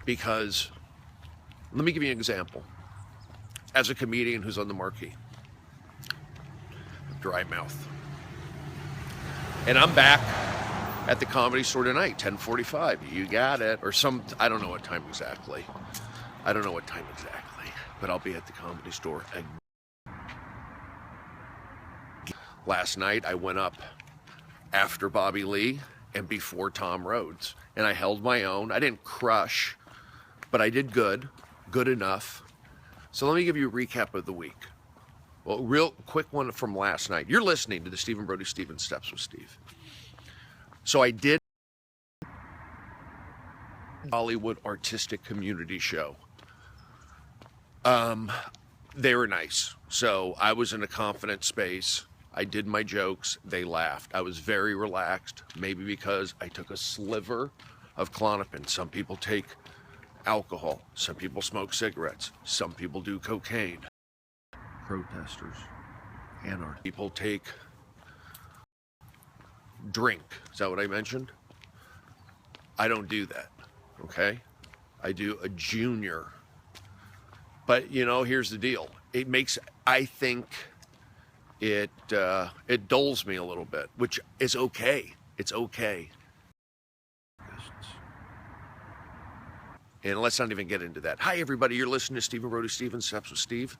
Because, let me give you an example. As a comedian who's on the marquee, dry mouth. And I'm back at the Comedy Store tonight, 10:45. You got it. Or I don't know what time exactly. But I'll be at the Comedy Store again. Last night, I went up after Bobby Lee and before Tom Rhodes. And I held my own. I didn't crush, but I did good enough. So let me give you a recap of the week. Well, real quick one from last night. You're listening to the Stephen Brody Steven Steps with Steve. So I did Hollywood artistic community show. They were nice. So I was in a confident space. I did my jokes. They laughed. I was very relaxed, maybe because I took a sliver of Klonopin. Some people take alcohol. Some people smoke cigarettes. Some people do cocaine. Protesters. Anarchy. People take drink. Is that what I mentioned? I don't do that. Okay? I do a junior. But, here's the deal. I think it dulls me a little bit, which is okay. It's okay. And let's not even get into that. Hi, everybody. You're listening to Stephen Brody Steven Steps with Steve.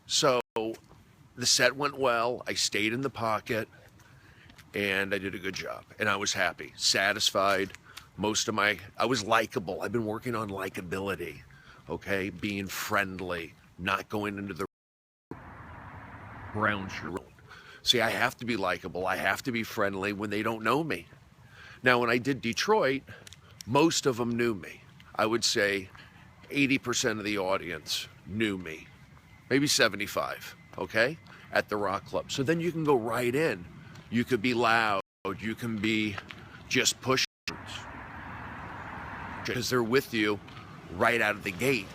So the set went well. I stayed in the pocket, and I did a good job. And I was happy, satisfied. I was likable. I've been working on likability, okay? Being friendly, not going into the brown shirt. See, I have to be likable. I have to be friendly when they don't know me. Now, when I did Detroit, most of them knew me. I would say 80% of the audience knew me. Maybe 75, okay? At the Rock Club. So then you can go right in. You could be loud. You can be just pushing. Because they're with you right out of the gate.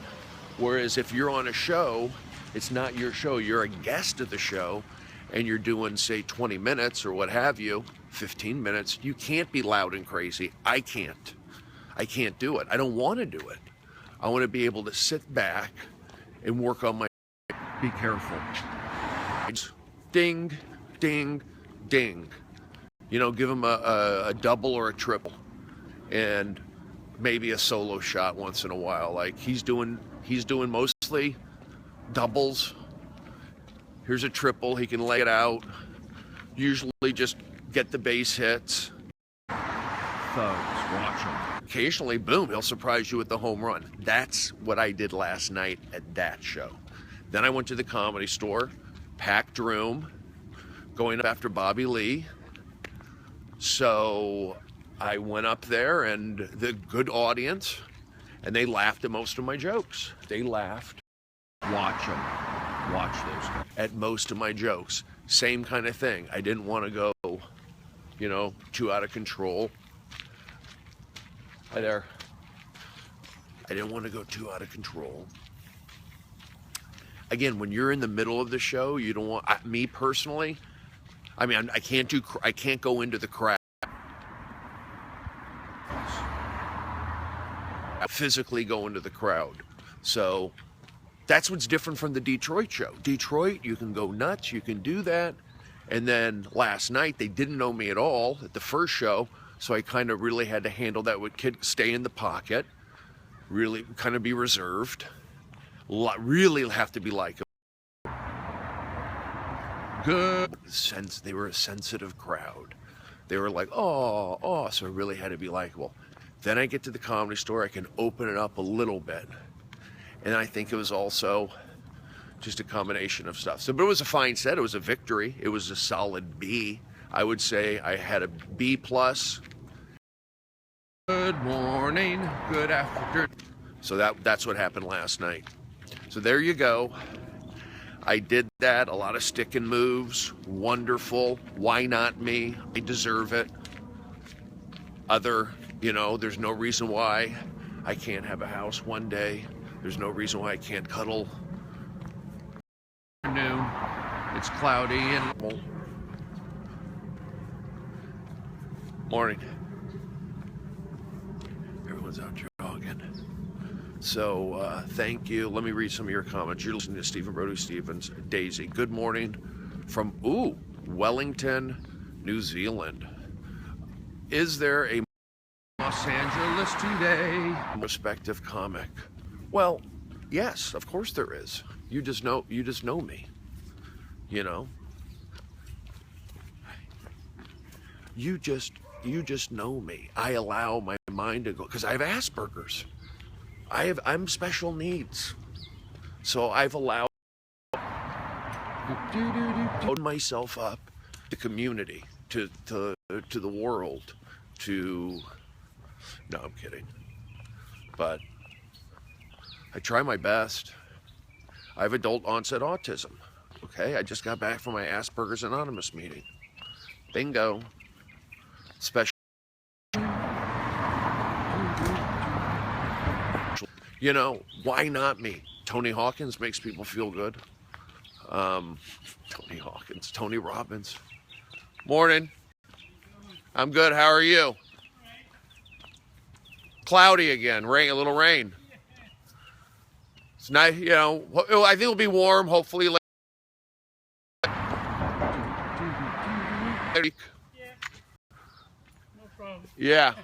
Whereas if you're on a show, it's not your show. You're a guest of the show, and you're doing, say, 20 minutes or what have you, 15 minutes. You can't be loud and crazy. I can't do it. I don't want to do it. I want to be able to sit back and work on my... Be careful. Ding, ding, ding. Give them a double or a triple. And maybe a solo shot once in a while. Like he's doing mostly doubles. Here's a triple. He can lay it out. Usually just get the base hits. Thugs, watch him. Occasionally, boom, he'll surprise you with the home run. That's what I did last night at that show. Then I went to the Comedy Store, packed room, going up after Bobby Lee. So I went up there, and the good audience, and they laughed at most of my jokes. They laughed. Watch them. Watch those guys. At most of my jokes. Same kind of thing. I didn't want to go, too out of control. Hi there. I didn't want to go too out of control. Again, when you're in the middle of the show, you don't want... me personally, I can't go into the crowd. Physically go into the crowd. So that's what's different from the Detroit show. Detroit, you can go nuts, you can do that. And then last night, they didn't know me at all at the first show, so I kind of really had to handle that with stay in the pocket, really kind of be reserved, really have to be likable. Good sense. They were a sensitive crowd. They were like, oh, so I really had to be likable. Then I get to the Comedy Store, I can open it up a little bit. And I think it was also just a combination of stuff. But it was a fine set, it was a victory. It was a solid B. I would say I had a B+. Good morning, good afternoon. So that's what happened last night. So there you go. I did that, a lot of sticking moves, wonderful. Why not me? I deserve it. There's no reason why I can't have a house one day. There's no reason why I can't cuddle. Noon. It's cloudy and... Morning. Everyone's out jogging. man. So thank you. Let me read some of your comments. You're listening to Stephen Brody Stevens. Daisy, good morning from Wellington, New Zealand. Is there a Los Angeles today respective comic? Well, yes, of course there is. You just know me. You know. You just know me. I allow my mind to go because I have Asperger's. I'm special needs. So I've allowed myself up to community, to the world, no, I'm kidding. But I try my best. I have adult onset autism. Okay, I just got back from my Asperger's Anonymous meeting. Bingo. Special. You know, why not me? Tony Hawkins makes people feel good. Tony Robbins. Morning. I'm good. How are you? Cloudy again. Rain, a little rain. It's nice, you know. I think it'll be warm. Hopefully. Yeah. No problem. Yeah.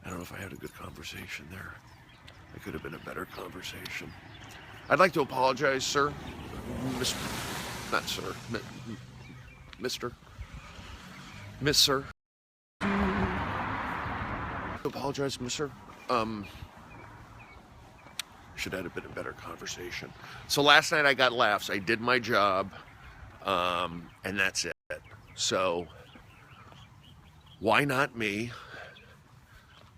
I don't know if I had a good conversation there. It could have been a better conversation. I'd like to apologize, sir. Not sir. Mister. Miss sir. Apologize, mister. Should have had a bit of better conversation. So last night I got laughs. I did my job, and that's it. So why not me?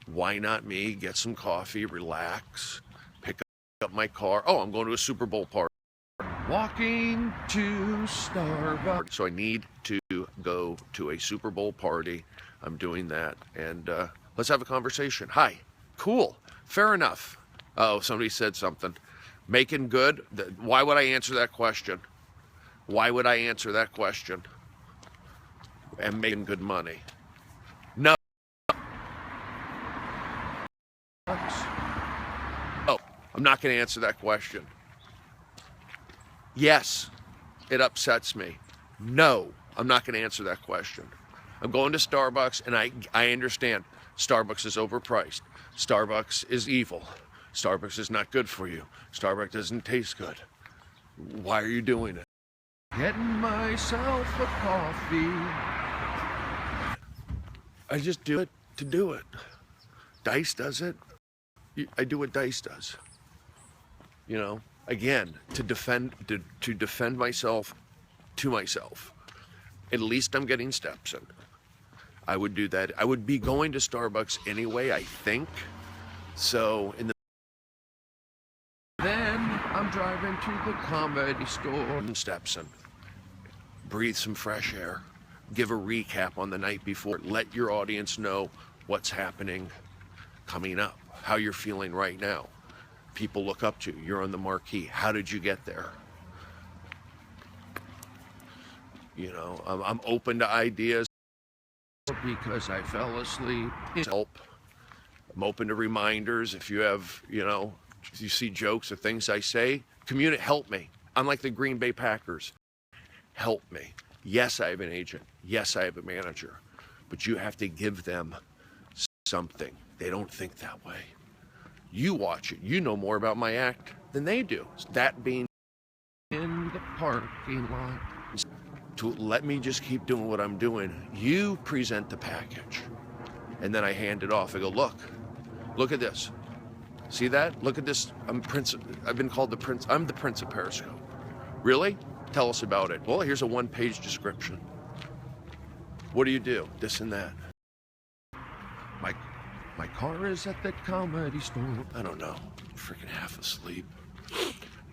Why not me? Get some coffee, relax, pick up my car. Oh, I'm going to a Super Bowl party. Walking to Starbucks. So I need to go to a Super Bowl party. I'm doing that. And let's have a conversation. Hi. Cool. Fair enough. Oh, somebody said something. Making good? Why would I answer that question? Why would I answer that question? And making good money? No. Oh, I'm not going to answer that question. Yes, it upsets me. No, I'm not going to answer that question. I'm going to Starbucks, and I understand Starbucks is overpriced. Starbucks is evil. Starbucks is not good for you. Starbucks doesn't taste good. Why are you doing it? Getting myself a coffee. I just do it to do it. Dice does it. I do what Dice does. You know, again, to defend myself to myself. At least I'm getting steps in. I would do that. I would be going to Starbucks anyway, I think. So then I'm driving to the comedy store. Steps in. Breathe some fresh air. Give a recap on the night before. Let your audience know what's happening coming up, how you're feeling right now. People look up to you. You're on the marquee. How did you get there? You know, I'm open to ideas because I fell asleep. Help. I'm open to reminders. If you have, you know, if you see jokes or things I say, help me. I'm like the Green Bay Packers. Help me. Yes, I have an agent. Yes, I have a manager. But you have to give them something. They don't think that way. You watch it. You know more about my act than they do. That being in the parking lot. To let me just keep doing what I'm doing. You present the package. And then I hand it off. I go, look at this. See that? Look at this. I've been called the Prince. I'm the Prince of Periscope. Really? Tell us about it. Well, here's a one-page description. What do you do? This and that. My car is at the comedy store. I don't know. I'm freaking half asleep.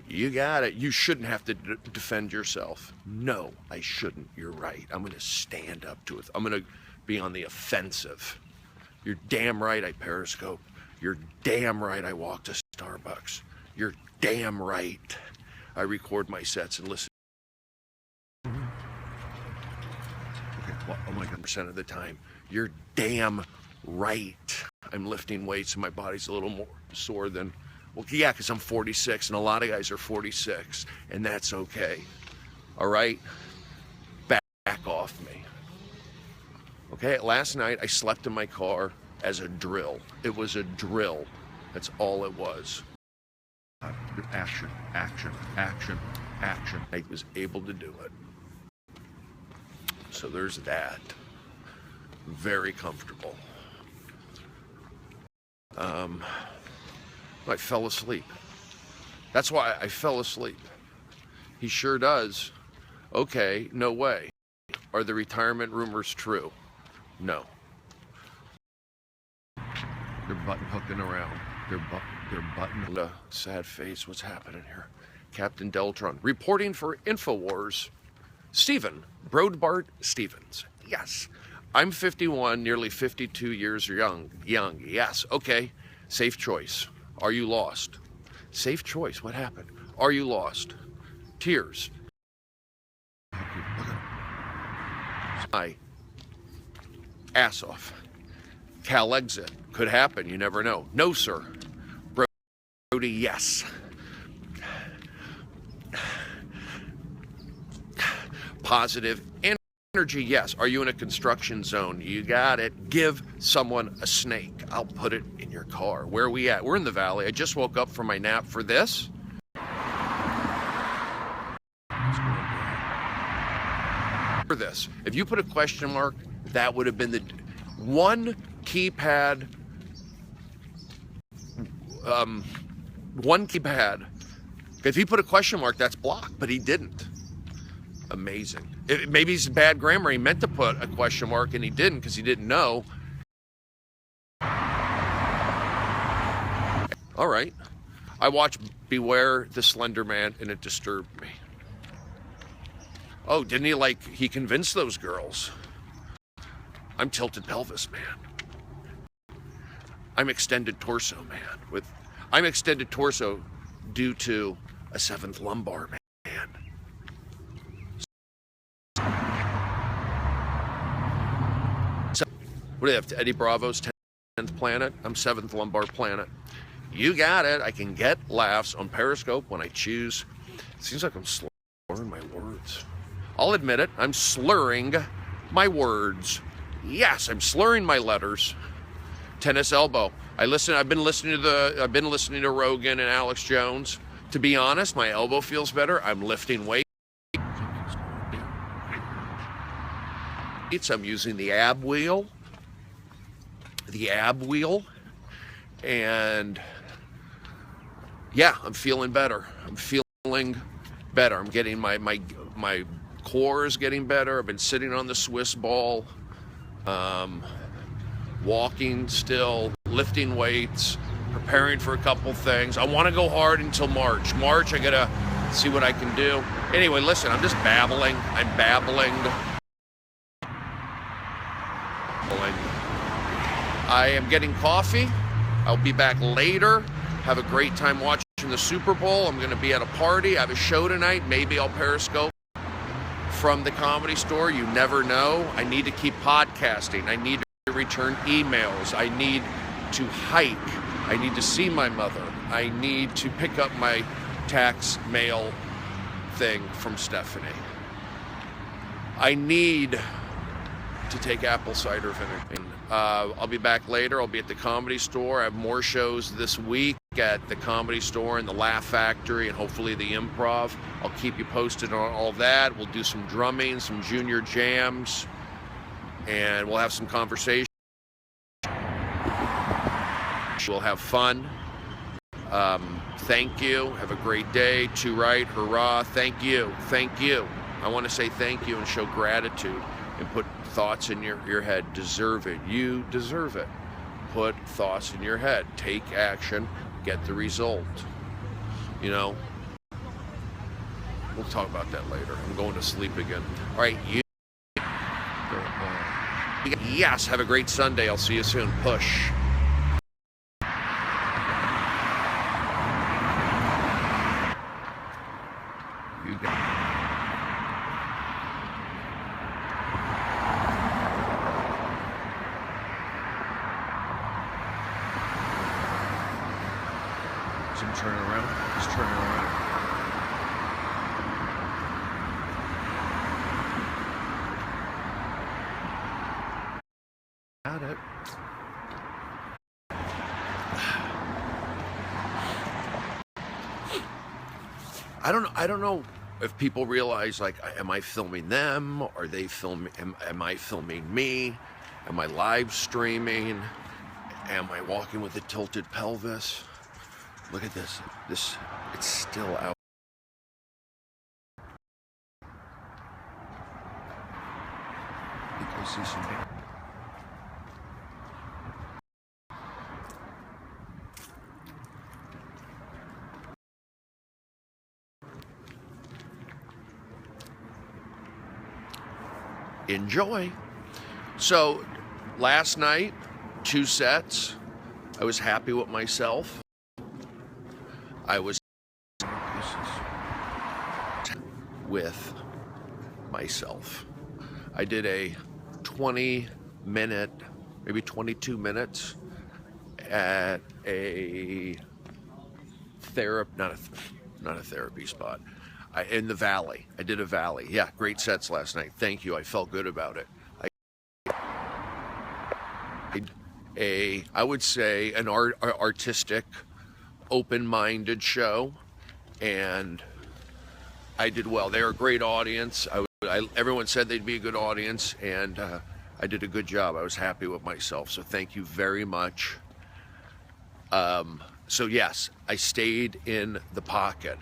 You got it. You shouldn't have to defend yourself. No, I shouldn't. You're right. I'm going to stand up to it. I'm going to be on the offensive. You're damn right I Periscope. You're damn right I walk to Starbucks. You're damn right I record my sets and listen. Okay, well, oh my God, percent of the time. You're damn Right. I'm lifting weights and my body's a little more sore than, well, yeah, because I'm 46 and a lot of guys are 46, and that's okay. All right? Back off me. Okay, last night I slept in my car as a drill. It was a drill. That's all it was. Action, action, action, action. I was able to do it. So there's that. Very comfortable. I fell asleep. That's why I fell asleep. He sure does. Okay, no way. Are the retirement rumors true? No. They're button hooking around. They're button. A sad face. What's happening here? Captain Deltron reporting for InfoWars. Stephen Brodbart Stevens. Yes. I'm 51, nearly 52 years young. Yes. Okay. Safe choice. Are you lost? Safe choice. What happened? Are you lost? Tears. Look at him. My ass off. Cal exit. Could happen. You never know. No, sir. Brody, yes. Positive energy, yes. Are you in a construction zone? You got it. Give someone a snake. I'll put it in your car. Where are we at? We're in the valley. I just woke up from my nap for this. For this. If you put a question mark, that would have been the one keypad. One keypad. If he put a question mark, that's blocked, but he didn't. Amazing. Maybe it's bad grammar. He meant to put a question mark and he didn't because he didn't know. All right. I watched Beware the Slender Man and it disturbed me. Oh, didn't he convinced those girls? I'm tilted pelvis man. I'm extended torso man. I'm extended torso due to a 7th lumbar man. What do they have? Eddie Bravo's 10th planet? I'm 7th lumbar planet. You got it. I can get laughs on Periscope when I choose. It seems like I'm slurring my words. I'll admit it. I'm slurring my words. Yes, I'm slurring my letters. Tennis elbow. I've been listening to Rogan and Alex Jones. To be honest, my elbow feels better. I'm lifting weights. I'm using the ab wheel. And yeah, I'm feeling better. I'm getting my core is getting better. I've been sitting on the Swiss ball, walking still, lifting weights, preparing for a couple things. I want to go hard until March. I gotta see what I can do. Anyway, listen, I'm just babbling. I'm babbling. I am getting coffee. I'll be back later. Have a great time watching the Super Bowl. I'm going to be at a party. I have a show tonight. Maybe I'll Periscope from the Comedy Store. You never know. I need to keep podcasting. I need to return emails. I need to hike. I need to see my mother. I need to pick up my tax mail thing from Stephanie. I need to take apple cider vinegar. I'll be back later. I'll be at the Comedy Store. I have more shows this week at the Comedy Store and the Laugh Factory and hopefully the Improv. I'll keep you posted on all that. We'll do some drumming, some junior jams, and we'll have some conversation. We'll have fun. Thank you. Have a great day. To right. Hurrah. Thank you. Thank you. I want to say thank you and show gratitude and put thoughts in your head. Deserve it. You deserve it. Put thoughts in your head. Take action. Get the result. You know, we'll talk about that later. I'm going to sleep again. All right. Yes. Have a great Sunday. I'll see you soon. Push. You got it. turning around. He's turning around. Got it. I don't know if people realize, like, am I filming them? Are they filming? Am I filming me? Am I live streaming? Am I walking with a tilted pelvis? Look at this. It's still out. I see some. Enjoy. So, last night, 2 sets. I was happy with myself. I was with myself. I did a 20-minute, maybe 22 minutes at a not a therapy spot. In the Valley. I did a Valley. Yeah, great sets last night. Thank you. I felt good about it. I would say an artistic, open-minded show, and I did well. They're a great audience. Everyone said they'd be a good audience, and I did a good job. I was happy with myself, so thank you very much. So yes, I stayed in the pocket.